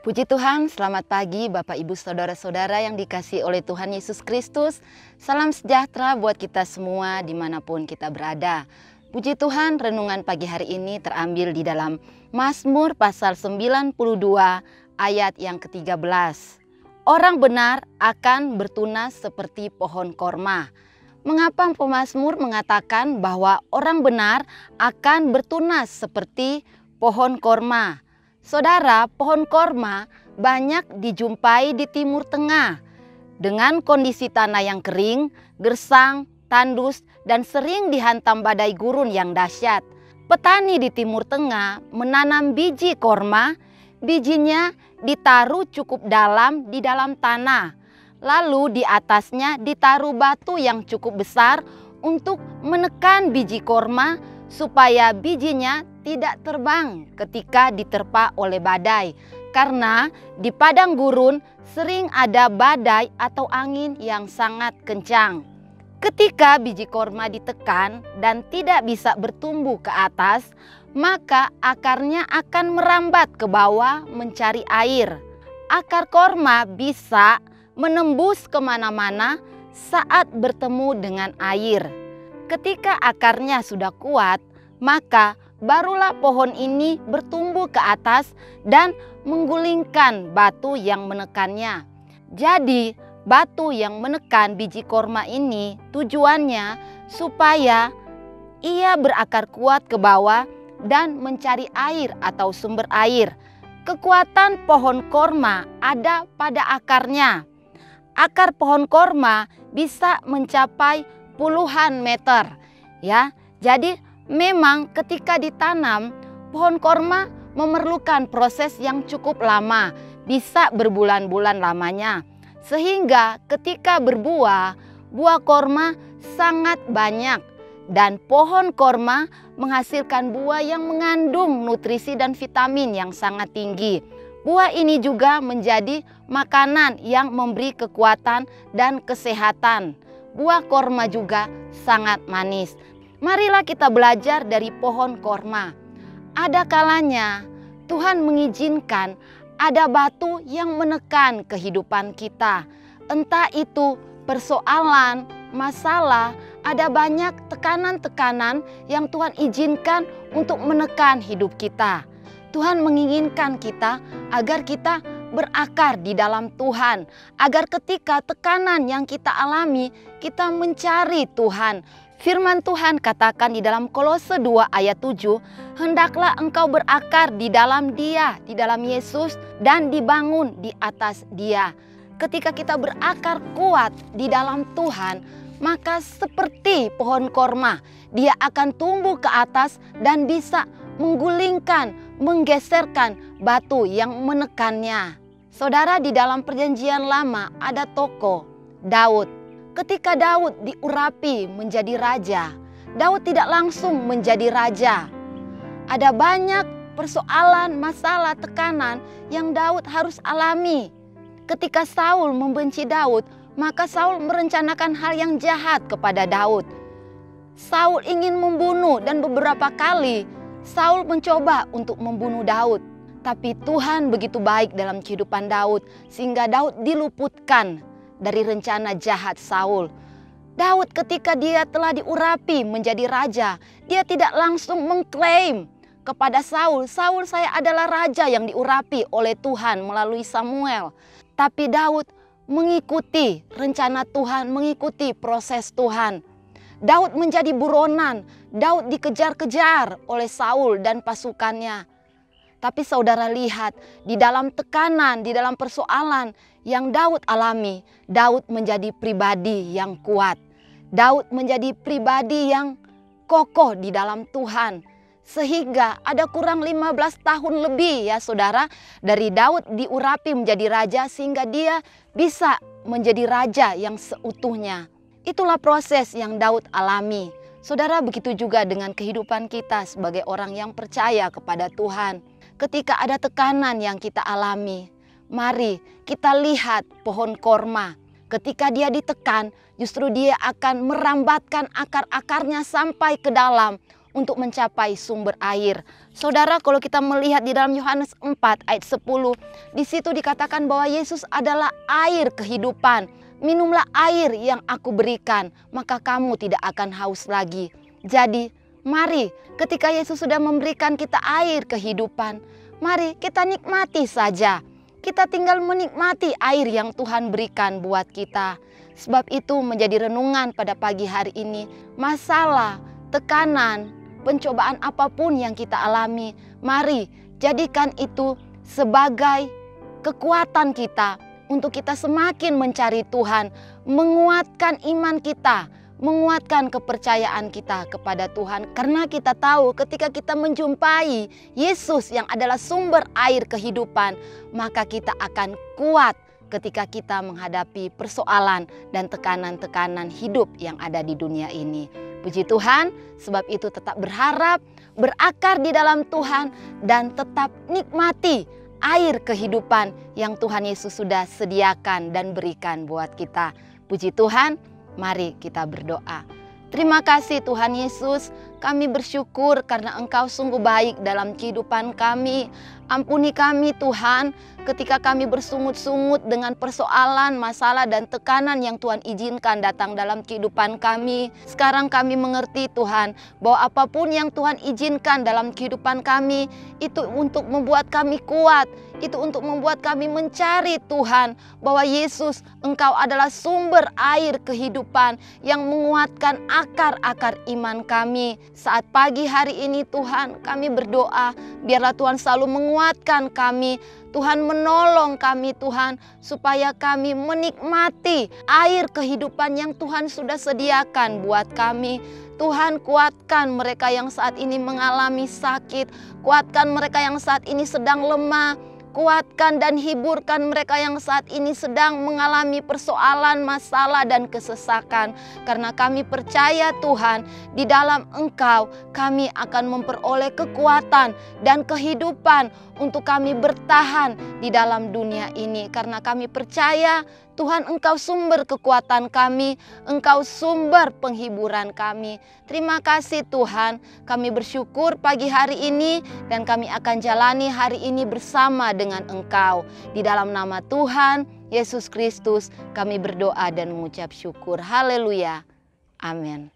Puji Tuhan, selamat pagi Bapak Ibu Saudara-saudara yang dikasihi oleh Tuhan Yesus Kristus. Salam sejahtera buat kita semua dimanapun kita berada. Puji Tuhan, renungan pagi hari ini terambil di dalam Mazmur pasal 92 ayat yang ke-13. Orang benar akan bertunas seperti pohon korma. Mengapa pemazmur mengatakan bahwa orang benar akan bertunas seperti pohon korma? Saudara, pohon korma banyak dijumpai di Timur Tengah dengan kondisi tanah yang kering, gersang, tandus, dan sering dihantam badai gurun yang dahsyat. Petani di Timur Tengah menanam biji korma, bijinya ditaruh cukup dalam di dalam tanah. Lalu di atasnya ditaruh batu yang cukup besar untuk menekan biji korma supaya bijinya tidak terbang ketika diterpa oleh badai. Karena di padang gurun sering ada badai atau angin yang sangat kencang. Ketika biji korma ditekan dan tidak bisa bertumbuh ke atas, maka akarnya akan merambat ke bawah mencari air. Akar korma bisa menembus kemana-mana saat bertemu dengan air. Ketika akarnya sudah kuat, maka barulah pohon ini bertumbuh ke atas dan menggulingkan batu yang menekannya. Jadi, batu yang menekan biji korma ini tujuannya supaya ia berakar kuat ke bawah dan mencari air atau sumber air. Kekuatan pohon korma ada pada akarnya. Akar pohon korma bisa mencapai puluhan meter, ya. Jadi memang ketika ditanam, pohon korma memerlukan proses yang cukup lama, bisa berbulan-bulan lamanya. Sehingga ketika berbuah, buah korma sangat banyak dan pohon korma menghasilkan buah yang mengandung nutrisi dan vitamin yang sangat tinggi. Buah ini juga menjadi makanan yang memberi kekuatan dan kesehatan. Buah korma juga sangat manis. Marilah kita belajar dari pohon korma. Ada kalanya Tuhan mengizinkan ada batu yang menekan kehidupan kita. Entah itu persoalan, masalah, ada banyak tekanan-tekanan yang Tuhan izinkan untuk menekan hidup kita. Tuhan menginginkan kita agar kita berakar di dalam Tuhan. Agar ketika tekanan yang kita alami, kita mencari Tuhan. Firman Tuhan katakan di dalam Kolose 2 ayat 7, hendaklah engkau berakar di dalam Dia, di dalam Yesus, dan dibangun di atas Dia. Ketika kita berakar kuat di dalam Tuhan, maka seperti pohon korma, dia akan tumbuh ke atas dan bisa menggulingkan, menggeserkan batu yang menekannya. Saudara, di dalam perjanjian lama ada tokoh Daud. Ketika Daud diurapi menjadi raja, Daud tidak langsung menjadi raja. Ada banyak persoalan, masalah, tekanan yang Daud harus alami. Ketika Saul membenci Daud, maka Saul merencanakan hal yang jahat kepada Daud. Saul ingin membunuh dan beberapa kali Saul mencoba untuk membunuh Daud. Tapi Tuhan begitu baik dalam kehidupan Daud sehingga Daud diluputkan dari rencana jahat Saul. Daud ketika dia telah diurapi menjadi raja, dia tidak langsung mengklaim kepada Saul, Saul saya adalah raja yang diurapi oleh Tuhan melalui Samuel. Tapi Daud mengikuti rencana Tuhan, mengikuti proses Tuhan. Daud menjadi buronan, Daud dikejar-kejar oleh Saul dan pasukannya. Tapi saudara lihat, di dalam tekanan, di dalam persoalan yang Daud alami, Daud menjadi pribadi yang kuat. Daud menjadi pribadi yang kokoh di dalam Tuhan. Sehingga ada kurang 15 tahun lebih ya saudara, dari Daud diurapi menjadi raja sehingga dia bisa menjadi raja yang seutuhnya. Itulah proses yang Daud alami. Saudara, begitu juga dengan kehidupan kita sebagai orang yang percaya kepada Tuhan. Ketika ada tekanan yang kita alami, mari kita lihat pohon korma. Ketika dia ditekan, justru dia akan merambatkan akar-akarnya sampai ke dalam untuk mencapai sumber air. Saudara, kalau kita melihat di dalam Yohanes 4 ayat 10, di situ dikatakan bahwa Yesus adalah air kehidupan. Minumlah air yang aku berikan, maka kamu tidak akan haus lagi. Jadi, mari ketika Yesus sudah memberikan kita air kehidupan, mari kita nikmati saja. Kita tinggal menikmati air yang Tuhan berikan buat kita. Sebab itu menjadi renungan pada pagi hari ini. Masalah, tekanan, pencobaan apapun yang kita alami, mari jadikan itu sebagai kekuatan kita untuk kita semakin mencari Tuhan, menguatkan iman kita, menguatkan kepercayaan kita kepada Tuhan. Karena kita tahu ketika kita menjumpai Yesus yang adalah sumber air kehidupan, maka kita akan kuat ketika kita menghadapi persoalan dan tekanan-tekanan hidup yang ada di dunia ini. Puji Tuhan, sebab itu tetap berharap, berakar di dalam Tuhan, dan tetap nikmati air kehidupan yang Tuhan Yesus sudah sediakan dan berikan buat kita. Puji Tuhan, mari kita berdoa. Terima kasih Tuhan Yesus, kami bersyukur karena Engkau sungguh baik dalam kehidupan kami. Ampuni kami Tuhan, ketika kami bersungut-sungut dengan persoalan, masalah dan tekanan yang Tuhan izinkan datang dalam kehidupan kami. Sekarang kami mengerti Tuhan, bahwa apapun yang Tuhan izinkan dalam kehidupan kami, itu untuk membuat kami kuat. Itu untuk membuat kami mencari Tuhan, bahwa Yesus, Engkau adalah sumber air kehidupan yang menguatkan akar-akar iman kami. Saat pagi hari ini Tuhan, kami berdoa, biarlah Tuhan selalu menguatkan kami. Tuhan menolong kami Tuhan, supaya kami menikmati air kehidupan yang Tuhan sudah sediakan buat kami. Tuhan, kuatkan mereka yang saat ini mengalami sakit, kuatkan mereka yang saat ini sedang lemah. Kuatkan dan hiburkan mereka yang saat ini sedang mengalami persoalan, masalah, dan kesesakan. Karena kami percaya Tuhan, di dalam Engkau kami akan memperoleh kekuatan dan kehidupan untuk kami bertahan di dalam dunia ini. Karena kami percaya Tuhan, Engkau sumber kekuatan kami, Engkau sumber penghiburan kami. Terima kasih Tuhan, kami bersyukur pagi hari ini dan kami akan jalani hari ini bersama dengan Engkau. Di dalam nama Tuhan Yesus Kristus kami berdoa dan mengucap syukur. Haleluya. Amin.